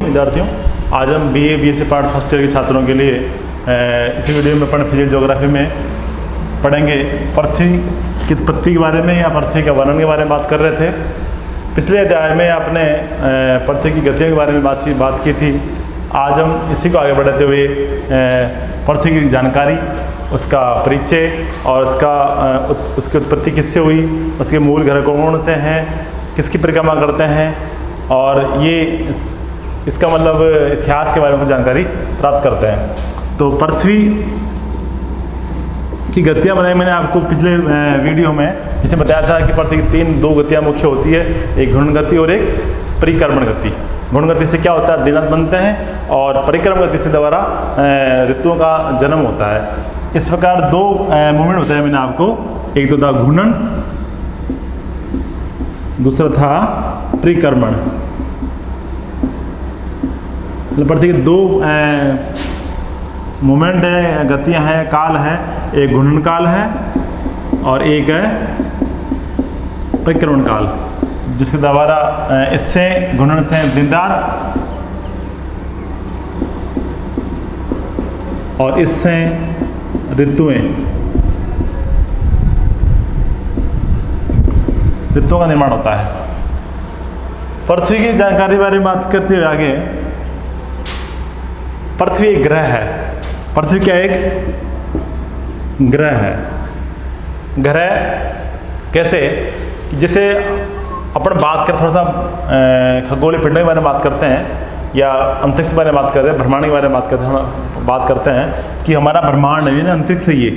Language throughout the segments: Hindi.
विद्यार्थियों, आज हम BA BSc part first year के छात्रों के लिए इसी वीडियो में अपन फिजिक्स ज्योग्राफी में पढ़ेंगे पृथ्वी के बारे में या पृथ्वी के वर्णन के बारे में बात कर रहे थे। पिछले अध्याय में आपने पृथ्वी की गतियों के बारे में बात की थी। आज हम इसी को आगे बढ़ाते हुए पृथ्वी की जानकारी, उसका परिचय और उसकी उत्पत्ति किससे हुई, उसके मूल ग्रह कौन से हैं, किसकी परिक्रमा करते हैं और ये इसका मतलब इतिहास के बारे में जानकारी प्राप्त करते हैं। तो पृथ्वी की गतियाँ बताई मैंने आपको पिछले वीडियो में, जिसे बताया था कि पृथ्वी की दो गतियाँ मुख्य होती है, एक घूर्णन गति और एक परिक्रमण गति। घूर्णन गति से क्या होता है, दिनांक बनते हैं और परिक्रमण गति से द्वारा ऋतुओं का जन्म होता है। इस प्रकार दो मूवमेंट बताया मैंने आपको, एक तो था घूर्णन, दूसरा था परिक्रमण। पृथ्वी के दो मोमेंट है, गतियां हैं, काल है। एक घूर्णन काल है और एक है परिक्रमण काल, जिसके द्वारा इससे घूर्णन से दिन रात और इससे ऋतुओं का निर्माण होता है। पृथ्वी की जानकारी के बारे में बात करते हुए आगे, पृथ्वी एक ग्रह है। पृथ्वी क्या एक ग्रह है। ग्रह कैसे, जैसे अपन बात करें थोड़ा सा खगोलीय पिंडों के बारे में बात करते हैं या अंतरिक्ष के बारे में बात करते हैं, ब्रह्मांड के बारे में बात करते हैं कि हमारा ब्रह्मांड है ना, अंतरिक्ष है, ये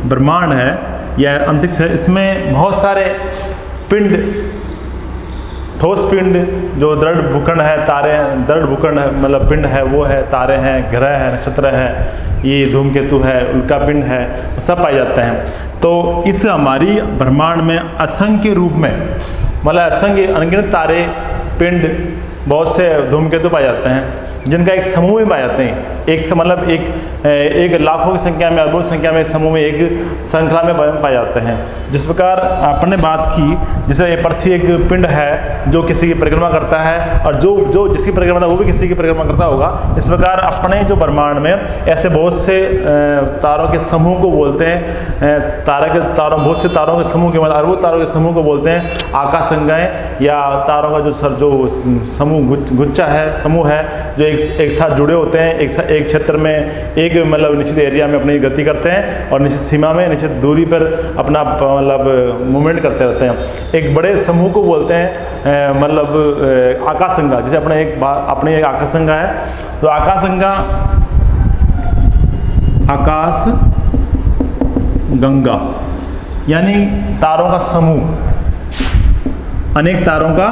ब्रह्मांड है या अंतरिक्ष है। इसमें बहुत सारे पिंड, ठोस पिंड जो दृढ़ भूखंड है, तारे, दृढ़ भूखंड है मतलब पिंड है, वो है, तारे हैं, ग्रह है, नक्षत्र है, ये धूमकेतु है, उल्का पिंड है, सब पाए जाते हैं। तो इस हमारी ब्रह्मांड में असंख्य रूप में मतलब असंख्य अनगिनत तारे, पिंड, बहुत से धूमकेतु पाए जाते हैं, जिनका एक समूह में पाए जाते हैं। एक लाखों की संख्या में, अरबों की संख्या में समूह में एक श्रृंखला में पाए जाते हैं। जिस प्रकार आपने बात की, जैसे पृथ्वी एक पिंड है जो किसी की परिक्रमा करता है और जो जिसकी परिक्रमा है वो भी किसी की परिक्रमा करता होगा। इस प्रकार अपने जो ब्रह्मांड में ऐसे बहुत से तारों के समूह को बोलते हैं, बहुत से तारों के समूह के मतलब अरबों तारों के समूह को बोलते हैं आकाशगंगाएं, या तारों का जो समूह गुच्छा है, समूह है, जो एक साथ जुड़े होते हैं, एक क्षेत्र में, एक मतलब निश्चित एरिया में अपनी गति करते हैं और निश्चित सीमा में, निश्चित दूरी पर अपना मतलब मूवमेंट करते रहते हैं। एक बड़े समूह को बोलते हैं मतलब आकाशगंगा। जैसे अपने एक आकाशगंगा है, तो आकाशगंगा यानी तारों का समूह, अनेक तारों का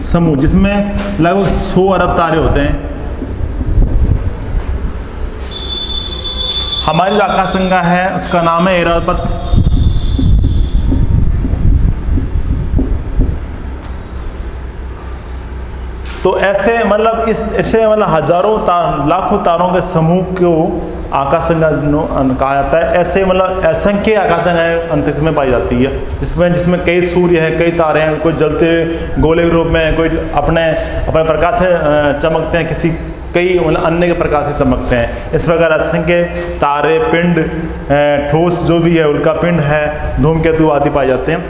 समूह, जिसमें लगभग 100 अरब तारे होते हैं। हमारी जो आकाशगंगा है उसका नाम है ऐरावत। तो ऐसे मतलब हजारों लाखों तारों के समूह को आकाशगंगा कहा जाता है। ऐसे मतलब असंख्य आकाशगंगाएं अंतरिक्ष में पाई जाती है, जिसमें कई सूर्य हैं, कई तारे हैं, कोई जलते गोले के रूप में, कोई अपने प्रकाश से चमकते हैं, कई मतलब अन्य के प्रकार से चमकते हैं। इस प्रकार असंख्य तारे, पिंड, ठोस जो भी है, उल्का पिंड है, धूमकेतु आदि पाए जाते हैं।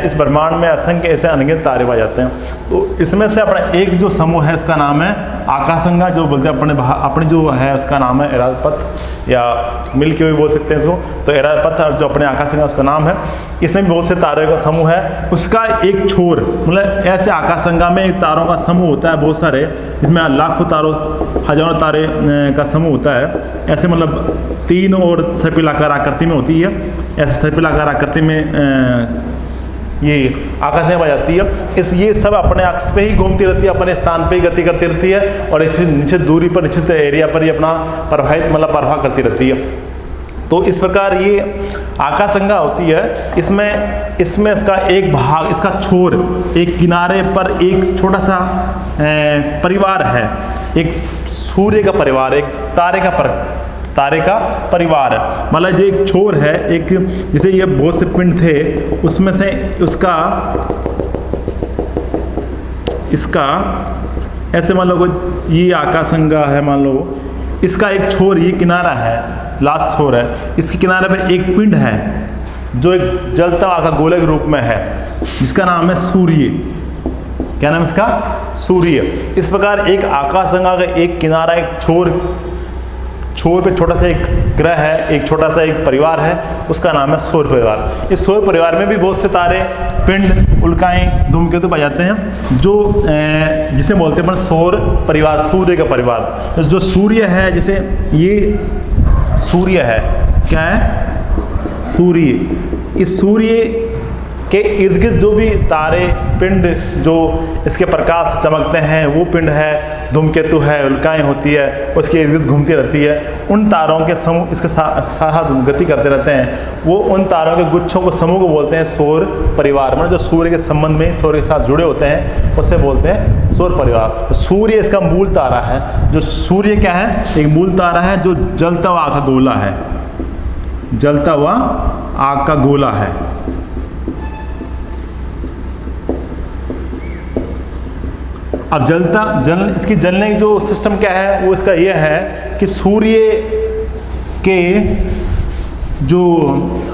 इस ब्रह्मांड में असंख्य ऐसे अनगिनत तारे पाए जाते हैं। तो इसमें से अपना एक जो समूह है उसका नाम है आकाशगंगा, जो बोलते हैं अपने जो है उसका नाम है ऐरावत या मिल्की वे बोल सकते हैं इसको। तो ऐरावत और जो अपने आकाशगंगा उसका नाम है, इसमें भी बहुत से तारे का समूह है। उसका एक छोर मतलब ऐसे आकाशगंगा में एक तारों का समूह होता है बहुत सारे, जिसमें लाखों तारों, हजारों तारे का समूह होता है। ऐसे मतलब 3 और सर्पिलाकार आकृति में होती है। ऐसे सर्पिलाकार आकृति में ये आकाशगंगा पाई जाती है। ये सब अपने अक्ष पे ही घूमती रहती है, अपने स्थान पे ही गति करती रहती है और इसी निश्चित दूरी पर, निश्चित एरिया पर ही अपना प्रवाह करती रहती है। तो इस प्रकार ये आकाशगंगा होती है। इसमें इसका एक भाग, इसका छोर, एक किनारे पर एक छोटा सा परिवार है, एक सूर्य का परिवार, एक तारे का तारे का परिवार है। मतलब जो एक छोर है, एक जैसे ये बहुत से पिंड थे, उसमें से इसका ऐसे मान लो ये आकाशगंगा है, मान लो इसका एक छोर, ये किनारा है, लास्ट छोर है, इसके किनारे पे एक पिंड है जो एक जलता आका गोले के रूप में है, जिसका नाम है सूर्य। क्या नाम है इसका? सूर्य। इस प्रकार एक आकाशगंगा का एक किनारा, एक छोर पे छोटा सा एक ग्रह है, एक छोटा सा एक परिवार है, उसका नाम है सौर परिवार। इस सौर परिवार में भी बहुत से तारे, पिंड, उल्काएं, धूमकेतु पाए जाते हैं, जो जिसे बोलते हैं सौर परिवार, सूर्य का परिवार। जो सूर्य है, जैसे ये सूर्य है, क्या है? सूर्य। इस सूर्य के इर्द गिर्द जो भी तारे, पिंड जो इसके प्रकाश से चमकते हैं, वो पिंड है, धूमकेतु है, उल्काएं होती है, उसके इर्द गिर्द घूमती रहती है। उन तारों के समूह इसके साथ गति करते रहते हैं, वो उन तारों के गुच्छों को, समूह को बोलते हैं सौर परिवार। मतलब जो सूर्य के संबंध में, सूर्य के साथ जुड़े होते हैं, उसे बोलते हैं सौर परिवार। सूर्य इसका मूल तारा है। जो सूर्य क्या है? एक मूल तारा है जो जलता हुआ आग का गोला है, जलता हुआ आग का गोला है। अब इसकी जलने की जो सिस्टम क्या है, वो इसका ये है कि सूर्य के जो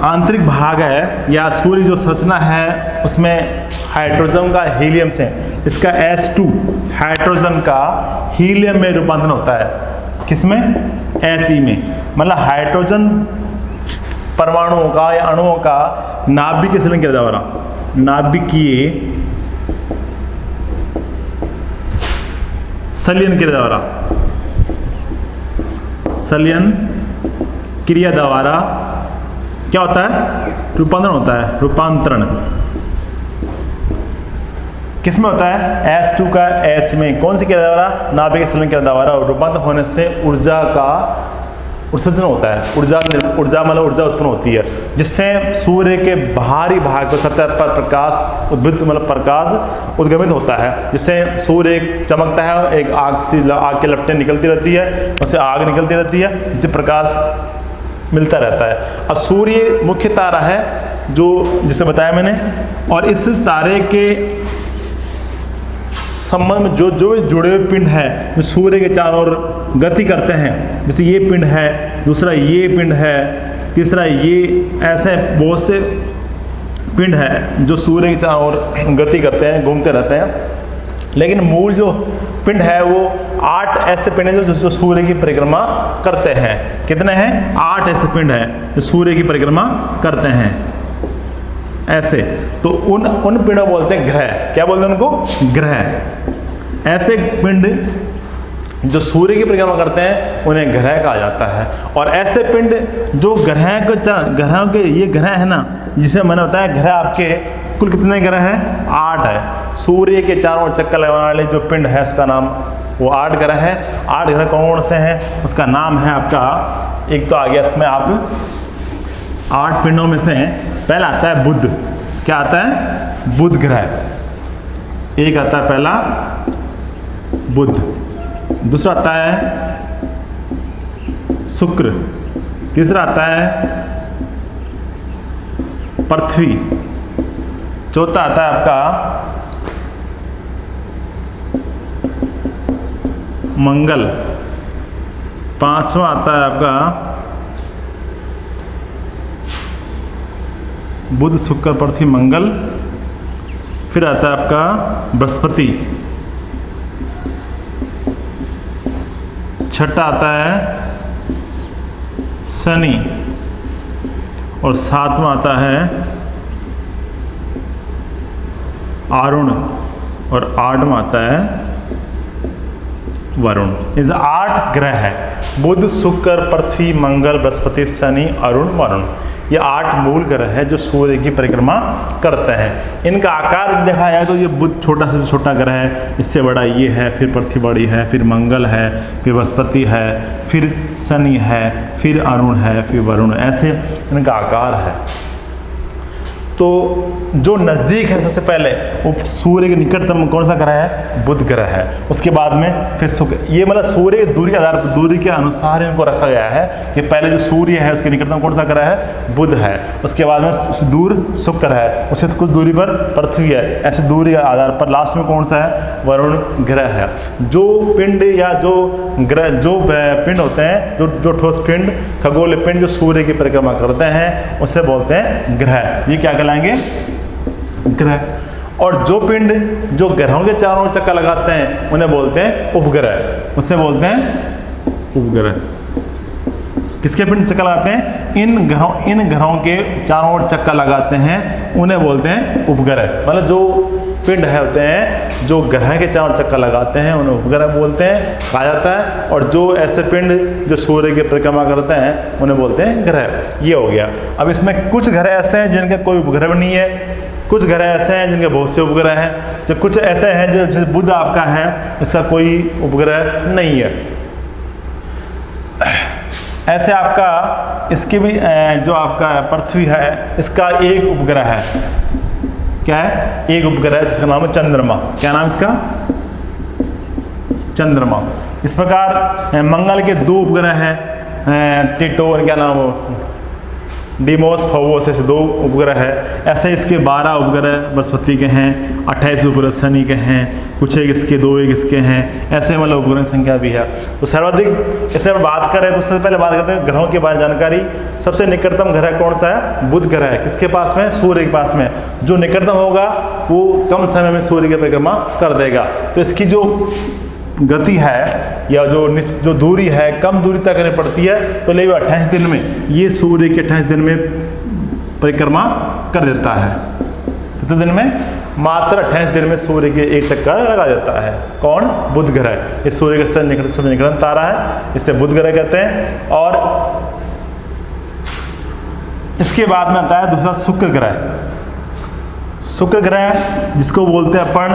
आंतरिक भाग है या सूर्य जो संरचना है, उसमें हाइड्रोजन का हीलियम से, इसका H2 हाइड्रोजन का हीलियम में रूपांतरण होता है। किसमें? He में। मतलब हाइड्रोजन परमाणुओं का या अणुओं का नाभिकीय संलयन के द्वारा, नाभिकीय संलयन क्रिया द्वारा, संलयन क्रिया द्वारा क्या होता है? रूपांतरण होता है। रूपांतरण किसमें होता है? H2 का H में। कौन सी क्रिया द्वारा? नाभिकीय संलयन क्रिया द्वारा। रूपांतरण होने से ऊर्जा का उत्सर्जन होता है। ऊर्जा मतलब ऊर्जा उत्पन्न होती है, जिससे सूर्य के बाहरी भाग को सतह पर प्रकाश उद्भिद, मतलब प्रकाश उद्गमित होता है, जिससे सूर्य चमकता है, एक आग के लपटें निकलती रहती है, उससे आग निकलती रहती है, जिससे प्रकाश मिलता रहता है। अब सूर्य मुख्य तारा है, जो जिसे बताया मैंने, और इस तारे के संबंध में जो जुड़े हुए पिंड है, जो सूर्य के चारों ओर गति करते हैं, जैसे ये पिंड है, दूसरा ये पिंड है, तीसरा ये, ऐसे बहुत से पिंड है जो सूर्य के चारों ओर गति करते हैं, घूमते रहते हैं। लेकिन मूल जो पिंड है वो 8 ऐसे पिंड हैं जो सूर्य की परिक्रमा करते हैं। कितने हैं? 8 ऐसे पिंड हैं जो सूर्य की परिक्रमा करते हैं। ऐसे तो उन पिंडों बोलते हैं ग्रह। क्या बोलते हैं उनको? ग्रह। ऐसे पिंड जो सूर्य की परिक्रमा करते हैं उन्हें ग्रह कहा जाता है। और ऐसे पिंड जो ग्रहों के ये ग्रह है ना, जिसे मैंने बताया ग्रह आपके कुल कितने ग्रह हैं? 8 है। सूर्य के चारों ओर चक्कर लगाने वाले जो पिंड है उसका नाम, वो 8 ग्रह है। 8 ग्रह कौन से हैं? उसका नाम है आपका, एक तो आ गया इसमें आप 8 पिंडों में से पहला आता है बुध। क्या आता है? बुध ग्रह। एक आता है पहला बुध, दूसरा आता है शुक्र, तीसरा आता है पृथ्वी, चौथा आता है आपका मंगल, पांचवा आता है आपका बुध, शुक्र, पृथ्वी, मंगल, फिर आता है आपका बृहस्पति, छठा आता है शनि, और सातवां आता है अरुण, और 8वां आता है वरुण। इस 8 ग्रह है, बुध, शुक्र, पृथ्वी, मंगल, बृहस्पति, शनि, अरुण, वरुण। ये 8 मूल ग्रह है जो सूर्य की परिक्रमा करते हैं। इनका आकार देखा जाए तो ये बुध छोटा से छोटा ग्रह है, इससे बड़ा ये है, फिर पृथ्वी बड़ी है, फिर मंगल है, फिर बृहस्पति है, फिर शनि है, फिर अरुण है, फिर वरुण। ऐसे इनका आकार है। तो जो नज़दीक है सबसे पहले वो सूर्य के निकटतम कौन सा ग्रह है? बुध ग्रह है। उसके बाद में फिर शुक्र। ये मतलब सूर्य की दूरी के आधार पर, दूरी के अनुसार इनको रखा गया है कि पहले जो सूर्य है उसके निकटतम कौन सा ग्रह है? बुध है। उसके बाद में उससे दूर शुक्र है, उससे कुछ दूरी पर पृथ्वी है। ऐसे दूरी के आधार पर लास्ट में कौन सा है? वरुण ग्रह है। जो पिंड या जो ग्रह, जो पिंड होते हैं, जो ठोस पिंड, खगोलीय पिंड जो सूर्य की परिक्रमा करते हैं उसे बोलते हैं ग्रह। ये क्या कहलाएंगे? ग्रह। और जो पिंड जो ग्रहों के चारों ओर चक्कर लगाते हैं उन्हें बोलते हैं उपग्रह। उसे बोलते हैं उपग्रह। किसके पिंड चक्कर लगाते हैं? इन ग्रहों के चारों ओर चक्कर लगाते हैं उन्हें बोलते हैं उपग्रह। मतलब जो पिंड है होते हैं जो ग्रह के चारों चक्कर लगाते हैं उन्हें उपग्रह बोलते हैं, कहा जाता है। और जो ऐसे पिंड जो सूर्य की परिक्रमा करते हैं उन्हें बोलते हैं ग्रह। ये हो गया। अब इसमें कुछ ग्रह ऐसे हैं जिनके कोई उपग्रह भी नहीं है, कुछ ग्रह ऐसे हैं जिनके बहुत से उपग्रह हैं, जो कुछ ऐसे हैं जो जैसे बुध आपका है, इसका कोई उपग्रह नहीं है। ऐसे आपका इसकी भी जो आपका पृथ्वी है इसका एक उपग्रह है। क्या है? एक उपग्रह है जिसका नाम है चंद्रमा। क्या नाम इसका? चंद्रमा। इस प्रकार मंगल के दो उपग्रह हैं, टिटो, क्या नाम हो, डिमोस, फोबोस, ऐसे दो उपग्रह है। ऐसे इसके 12 उपग्रह बृहस्पति के हैं, 28 उपग्रह शनि के हैं, कुछ एक इसके, 2 एक इसके हैं। ऐसे मतलब उपग्रह संख्या भी है। तो सर्वाधिक ऐसे बात करें तो सबसे पहले बात करते हैं ग्रहों के बारे में जानकारी। सबसे निकटतम ग्रह कौन सा है? बुध ग्रह है। किसके पास में? सूर्य के पास में। जो निकटतम होगा वो कम समय में सूर्य की परिक्रमा कर देगा। तो इसकी जो गति है या जो दूरी है कम दूरी तक करनी पड़ती है, तो ले 28 दिन में ये सूर्य के 28 दिन में परिक्रमा कर देता है। कितने दिन में? मात्र 28 दिन में सूर्य के एक चक्कर लगा देता है। कौन? बुध ग्रह। इस सूर्य के सबसे निकटतम तारा है, इसे बुध ग्रह कहते हैं। और इसके बाद में आता है दूसरा शुक्र ग्रह। शुक्र ग्रह जिसको बोलते हैं अपन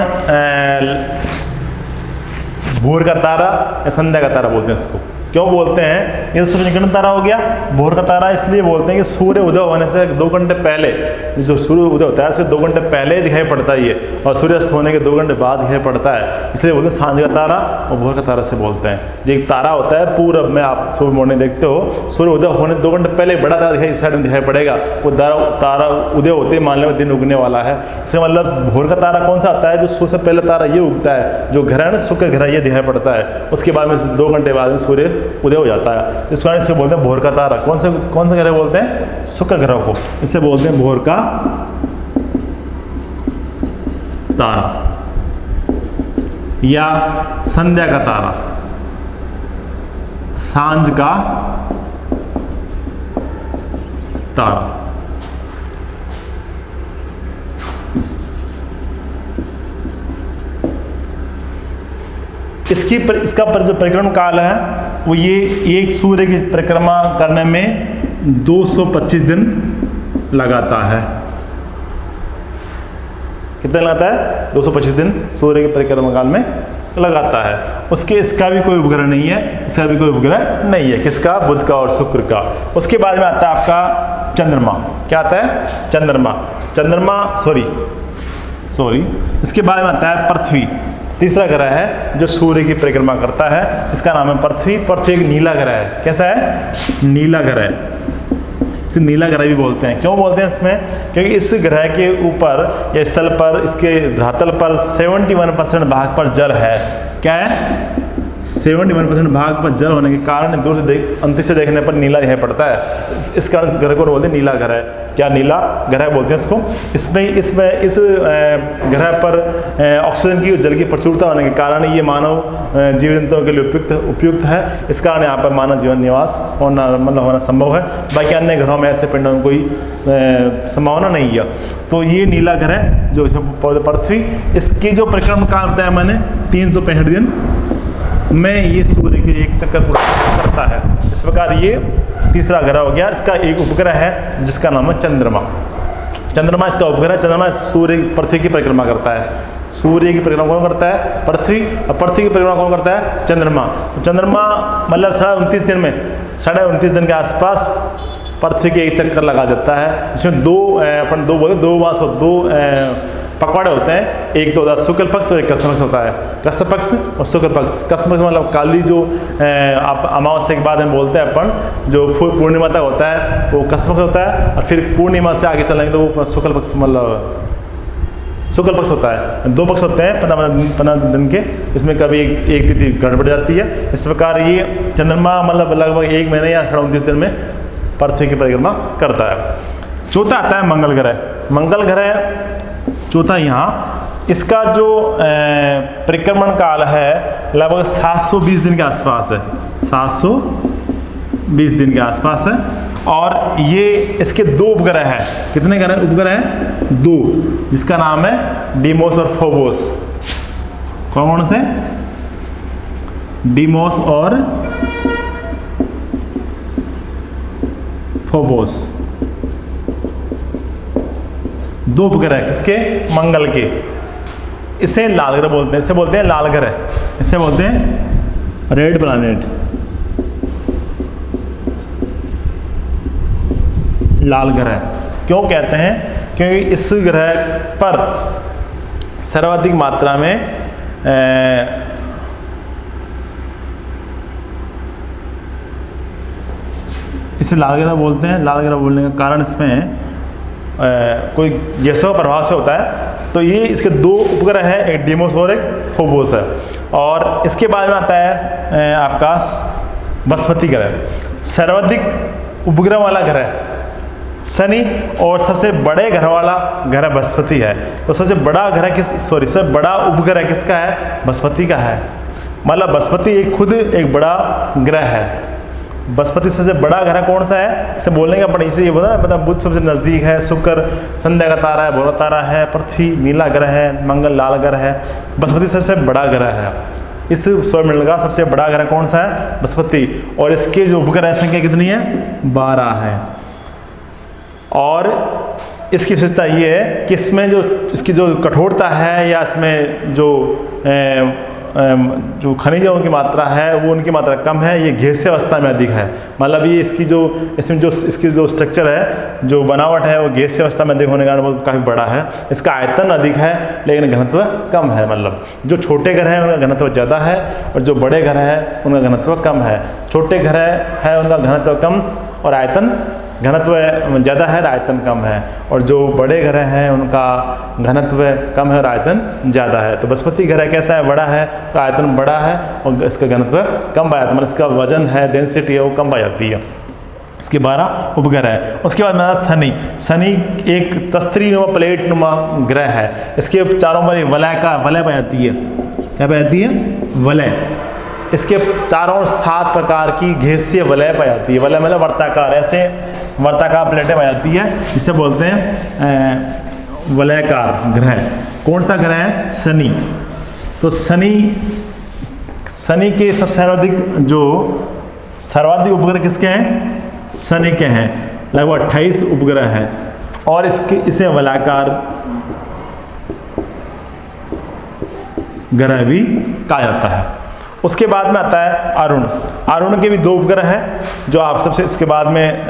भोर का तारा या संध्या का तारा बोलते हैं इसको। क्यों बोलते हैं? ये सूर्य निकटतम तारा हो गया। भोर का तारा इसलिए बोलते हैं कि सूर्य उदय होने से 2 घंटे पहले, जो सूर्य उदय होता है उससे 2 घंटे पहले दिखाई पड़ता है ये, और सूर्यास्त होने के 2 घंटे बाद दिखाई पड़ता है, इसलिए बोलते हैं सांझ का तारा और भोर का तारा से बोलते हैं। जो एक तारा होता है पूरब में, आप सुबह मॉर्निंग देखते हो, सूर्य उदय होने 2 घंटे पहले बड़ा तारा दिखाई इस साइड में दिखाई पड़ेगा, वो तारा उदय होते ही मान लें दिन उगने वाला है। इसका मतलब भोर का तारा कौन सा आता है? जो सूर्य से पहले तारा ये उगता है, जो ग्रह है शुक्र ग्रह, ये दिखाई पड़ता है। उसके बाद में 2 घंटे बाद में सूर्य उदय हो जाता है। इस कारण इसे बोलते हैं भोर का तारा। कौन सा ग्रह बोलते हैं? शुक्र ग्रह को। इसे बोलते हैं भोर का तारा या संध्या का तारा, सांझ का तारा। इसका जो परिक्रमण काल है वो ये एक सूर्य की परिक्रमा करने में 225 दिन लगाता है। कितना लगाता है? 225 दिन सूर्य के परिक्रमा काल में लगाता है। इसका भी कोई उपग्रह नहीं है, इसका भी कोई उपग्रह नहीं है। किसका? बुध का और शुक्र का। उसके बाद में आता है आपका चंद्रमा। क्या आता है? चंद्रमा सॉरी इसके बाद में आता है पृथ्वी। तीसरा ग्रह है जो सूर्य की परिक्रमा करता है, इसका नाम है पृथ्वी। पृथ्वी एक नीला ग्रह है। कैसा है? नीला ग्रह। इसे नीला ग्रह भी बोलते हैं। क्यों बोलते हैं इसमें? क्योंकि इस ग्रह के ऊपर या स्थल पर, इसके धरातल पर 71% भाग पर जल है। क्या है? 71% भाग पर जल होने के कारण दूर से अंतरिक्ष से देखने पर नीला दिखाई पड़ता है। इस कारण इस ग्रह को बोलते हैं नीला ग्रह। क्या? नीला ग्रह बोलते हैं इसको। इस ग्रह पर ऑक्सीजन की और जल की प्रचुरता होने के कारण ये मानव जीव जंतुओं के लिए उपयुक्त है। इस कारण यहाँ पर मानव जीवन निवास होना संभव है। बाकी अन्य ग्रहों में ऐसे पिंडों में कोई संभावना नहीं है। तो ये नीला ग्रह जो पृथ्वी, इसकी जो परिक्रमण काल बताया मैंने 365 दिन में ये सूर्य के एक चक्कर पूरा करता है। इस प्रकार ये तीसरा ग्रह हो गया। इसका एक उपग्रह है जिसका नाम है चंद्रमा। चंद्रमा इसका उपग्रह। चंद्रमा सूर्य पृथ्वी की परिक्रमा करता है। सूर्य की परिक्रमा कौन करता है? पृथ्वी। और पृथ्वी की परिक्रमा कौन करता है? चंद्रमा। तो चंद्रमा मतलब 29.5 दिन में, 29.5 दिन के आसपास पृथ्वी के एक चक्कर लगा देता है। इसमें दो मास और दो पखवाड़े होते हैं, एक तो होता है शुक्ल पक्ष और एक कृष्ण पक्ष होता है। कृष्ण पक्ष और शुक्ल पक्ष। कृष्ण पक्ष मतलब काली जो आप अमावस्या के बाद में बोलते हैं अपन, जो पूर्णिमा तक होता है वो कृष्ण पक्ष होता है, और फिर पूर्णिमा से आगे चलेंगे तो वो शुक्ल पक्ष मतलब शुक्ल पक्ष होता है। दो पक्ष होते हैं 15 दिन के, इसमें कभी एक तिथि गड़बड़ जाती है। इस प्रकार ये चंद्रमा मतलब लगभग 1 महीने या 29 दिन में पृथ्वी की परिक्रमा करता है। चौथा आता है मंगल ग्रह। मंगल ग्रह चौथा यहाँ, इसका जो परिक्रमण काल है लगभग 720 दिन के आसपास है, 720 दिन के आसपास है। और ये इसके 2 उपग्रह हैं। कितने ग्रह उपग्रह हैं? 2, जिसका नाम है डीमोस और फोबोस। कौन से? डीमोस और फोबोस, 2 उपग्रह किसके? मंगल के। इसे लाल ग्रह बोलते हैं, इसे बोलते हैं लाल ग्रह, इसे बोलते हैं रेड प्लैनेट, लाल ग्रह। क्यों कहते हैं? क्योंकि इस ग्रह पर सर्वाधिक मात्रा में इसे लाल ग्रह बोलते हैं। लाल ग्रह बोलने का कारण इसमें कोई गैसों का प्रभाव से होता है। तो ये इसके 2 उपग्रह हैं, एक डीमोस और एक फोबोस है। और इसके बाद में आता है आपका बृहस्पति ग्रह। सर्वाधिक उपग्रह वाला ग्रह शनि और सबसे बड़े ग्रह वाला ग्रह बृहस्पति है। तो सबसे बड़ा ग्रह सबसे बड़ा उपग्रह किसका है? बृहस्पति का है। मतलब बृहस्पति एक खुद एक बड़ा ग्रह है। बृहस्पति सबसे बड़ा ग्रह कौन सा है? इसे बोलने का पड़ा इसे ये बोला मतलब बुध सबसे नज़दीक है, शुक्र संध्या का तारा है, भोरा तारा है, पृथ्वी नीला ग्रह है, मंगल लाल ग्रह है, बृहस्पति सबसे बड़ा ग्रह है। इस सौरमंडल का सबसे बड़ा ग्रह कौन सा है? बृहस्पति। और इसके जो उपग्रह संख्या कितनी है? 12 है। और इसकी विशेषता ये है कि इसमें जो इसकी जो कठोरता है या इसमें जो खनिजों की मात्रा है वो उनकी मात्रा कम है, ये गैसीय अवस्था में अधिक है। मतलब ये इसकी जो स्ट्रक्चर है, जो बनावट है वो गैसीय अवस्था में अधिक होने के कारण वो काफ़ी बड़ा है। इसका आयतन अधिक है लेकिन घनत्व कम है। मतलब जो छोटे ग्रह हैं उनका घनत्व ज़्यादा है और जो बड़े ग्रह हैं उनका घनत्व कम है। छोटे ग्रह है उनका घनत्व कम और आयतन घनत्व ज़्यादा है, आयतन कम है। और जो बड़े ग्रह हैं उनका घनत्व कम है और आयतन ज़्यादा है। तो बृहस्पति ग्रह कैसा है? बड़ा है तो आयतन बड़ा है और इसका घनत्व कम पाया, मतलब इसका वजन है, डेंसिटी है वो कम पाई जाती है। इसके 12 उपग्रह है। उसके बाद में शनि। शनि एक तस्त्री नुमा प्लेट नुमा ग्रह है। इसके चारों पर वलय पाई जाती है। क्या पाई जाती है? वलय। इसके चारों ओर 7 प्रकार की गैसीय वलय पाई जाती है। वलय मतलब वर्ताकार, ऐसे वर्ताकार प्लेटें पाई जाती है, इसे बोलते हैं वलयकार ग्रह। कौन सा ग्रह है? शनि। तो शनि के सबसे सर्वाधिक उपग्रह किसके हैं? शनि के हैं। लगभग 28 उपग्रह हैं और इसे वलयाकार ग्रह भी कहा जाता है। उसके बाद में आता है अरुण। अरुण के भी 2 उपग्रह हैं जो आप सबसे इसके बाद में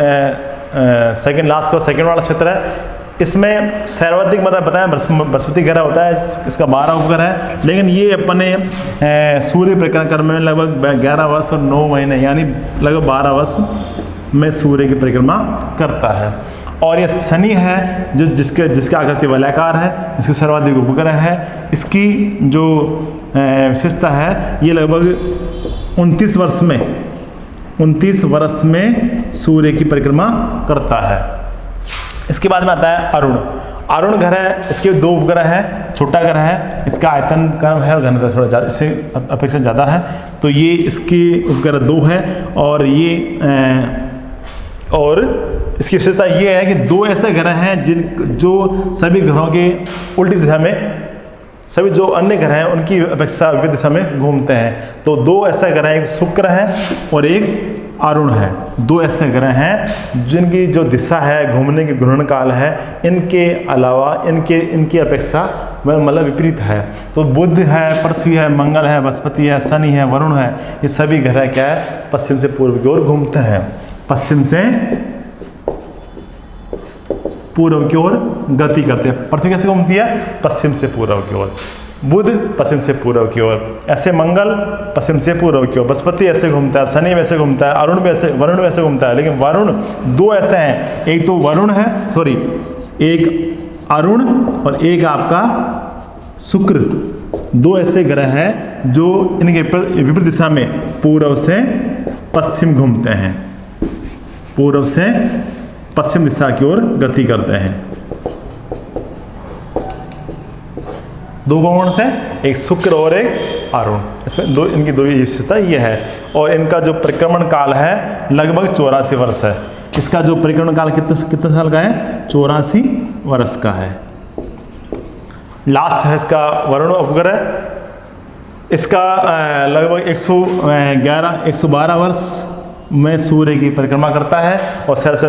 सेकंड वाला क्षेत्र है। इसमें सर्वाधिक मतलब बताएं बृहस्पति ग्रह होता है, इसका 12 उपग्रह है। लेकिन ये अपने सूर्य परिक्रमा में लगभग 11 वर्ष और 9 महीने यानी लगभग 12 वर्ष में सूर्य की परिक्रमा करता है। और ये शनि है जो जिसके आकृति वलयाकार है, इसके सर्वाधिक उपग्रह है। इसकी जो विशेषता है ये लगभग 29 वर्ष में सूर्य की परिक्रमा करता है। इसके बाद में आता है अरुण। अरुण ग्रह, इसके 2 उपग्रह हैं। छोटा ग्रह है, इसका आयतन कम है और घनत्व थोड़ा ज़्यादा, इससे अपेक्षा ज़्यादा है। तो ये इसके उपग्रह 2 है और इसकी विशेषता ये है कि 2 ऐसे ग्रह हैं जो सभी ग्रहों के उल्टी दिशा में, सभी जो अन्य ग्रह हैं उनकी अपेक्षा विपरीत दिशा में घूमते हैं। तो 2 ऐसे ग्रह हैं, एक शुक्र है और एक अरुण है। 2 ऐसे ग्रह हैं जिनकी जो दिशा है, घूमने की घूर्णन काल है, इनके अलावा इनकी अपेक्षा मतलब विपरीत है। तो बुध है, पृथ्वी है, मंगल है, बृहस्पति है, शनि है, वरुण है, ये सभी ग्रह क्या है? पश्चिम से पूर्व की ओर घूमते हैं। पश्चिम से पूर्व की ओर गति करते हैं। पृथ्वी कैसे घूमती है? पश्चिम से पूर्व की ओर। बुध पश्चिम से पूर्व की ओर, ऐसे मंगल पश्चिम से पूर्व की ओर, बृहस्पति ऐसे घूमता है, शनि वैसे घूमता है, वरुण वैसे घूमता है। लेकिन वरुण दो ऐसे हैं, एक तो वरुण है, सॉरी, एक अरुण और एक आपका शुक्र, दो ऐसे ग्रह हैं जो इनके विपरीत दिशा में पूर्व से पश्चिम घूमते हैं, पूर्व से पश्चिम दिशा की ओर गति करते हैं। दो कौन से? एक शुक्र और एक अरुण, इसमें दो, इनकी दो विशेषता ये है। और इनका जो परिक्रमण काल है लगभग 84 वर्ष है। इसका जो परिक्रमण काल कितने साल का है? 84 वर्ष का है। लास्ट है इसका वरुण उपग्रह, इसका लगभग 112 वर्ष में सूर्य की परिक्रमा करता है और सबसे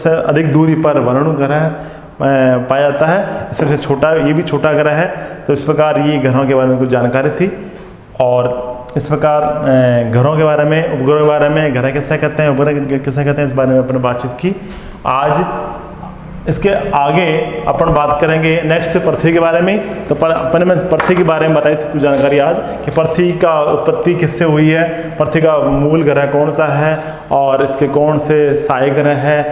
अधिक दूरी पर वरुण ग्रह पाया जाता है। सबसे छोटा, ये भी छोटा ग्रह है। तो इस प्रकार ये ग्रहों के बारे में कुछ जानकारी थी। और इस प्रकार ग्रहों के बारे में, उपग्रहों के बारे में, ग्रह किसे कहते हैं, उपग्रह किसे कहते हैं, इस बारे में अपन बातचीत की। आज इसके आगे अपन बात करेंगे नेक्स्ट पृथ्वी के बारे में। तो अपन में पृथ्वी के बारे में बताई थी कुछ जानकारी आज कि पृथ्वी का उत्पत्ति किससे हुई है, पृथ्वी का मूल ग्रह कौन सा है और इसके कौन से साय ग्रह है,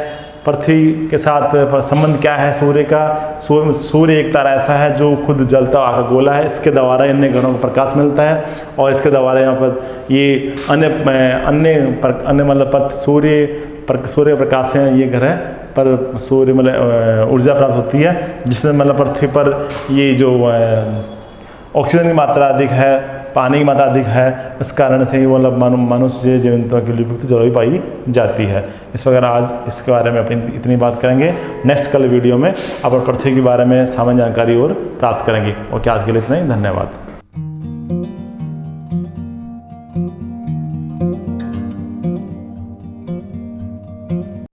पृथ्वी के साथ संबंध क्या है सूर्य का। सूर्य एक तारा ऐसा है जो खुद जलता हुआ गोला है, इसके द्वारा अन्य ग्रहों को प्रकाश मिलता है और इसके द्वारा यहाँ पर ये अन्य मतलब सूर्य प्रकाश से ये ग्रह पर सूर्य मतलब ऊर्जा प्राप्त होती है, जिससे मतलब पृथ्वी पर ये जो ऑक्सीजन की मात्रा अधिक है, पानी की मात्रा अधिक है, इस कारण से ही मतलब मनुष्य जीवजंतुओं के लिए उपयुक्त जलवायु पाई जाती है। इस प्रकार आज इसके बारे में अपनी इतनी बात करेंगे। नेक्स्ट कल वीडियो में अपन पृथ्वी के बारे में सामान्य जानकारी और प्राप्त करेंगे। और क्या आज के लिए इतना ही, धन्यवाद।